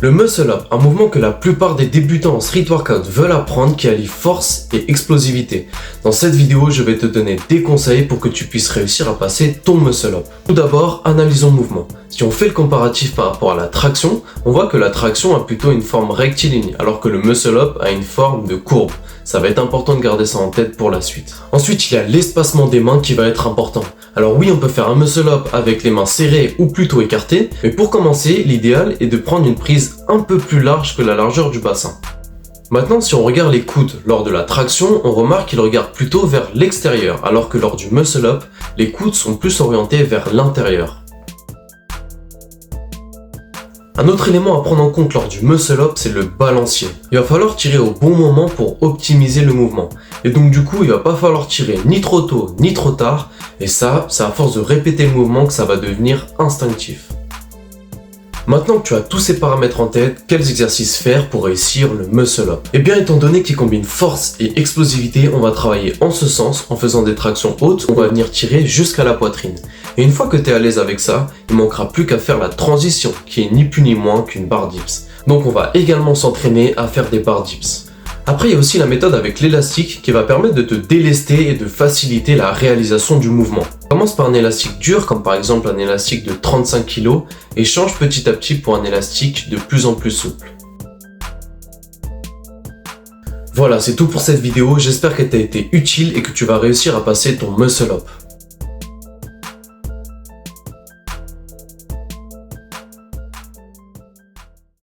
Le muscle up, un mouvement que la plupart des débutants en street workout veulent apprendre qui allie force et explosivité. Dans cette vidéo, je vais te donner des conseils pour que tu puisses réussir à passer ton muscle up. Tout d'abord, analysons le mouvement. Si on fait le comparatif par rapport à la traction, on voit que la traction a plutôt une forme rectiligne, alors que le muscle up a une forme de courbe. Ça va être important de garder ça en tête pour la suite. Ensuite, il y a l'espacement des mains qui va être important. Alors oui, on peut faire un muscle up avec les mains serrées ou plutôt écartées, mais pour commencer, l'idéal est de prendre une prise un peu plus large que la largeur du bassin. Maintenant, si on regarde les coudes lors de la traction, on remarque qu'ils regardent plutôt vers l'extérieur, alors que lors du muscle up, les coudes sont plus orientés vers l'intérieur. Un autre élément à prendre en compte lors du muscle up, c'est le balancier. Il va falloir tirer au bon moment pour optimiser le mouvement. Et donc du coup, il va pas falloir tirer ni trop tôt ni trop tard. Et ça, c'est à force de répéter le mouvement que ça va devenir instinctif. Maintenant que tu as tous ces paramètres en tête, quels exercices faire pour réussir le muscle up? Eh bien, étant donné qu'il combine force et explosivité, on va travailler en ce sens, en faisant des tractions hautes, on va venir tirer jusqu'à la poitrine. Et une fois que tu es à l'aise avec ça, il ne manquera plus qu'à faire la transition, qui est ni plus ni moins qu'une barre dips. Donc on va également s'entraîner à faire des barres dips. Après, il y a aussi la méthode avec l'élastique qui va permettre de te délester et de faciliter la réalisation du mouvement. Commence par un élastique dur, comme par exemple un élastique de 35 kg, et change petit à petit pour un élastique de plus en plus souple. Voilà, c'est tout pour cette vidéo, j'espère qu'elle t'a été utile et que tu vas réussir à passer ton muscle up.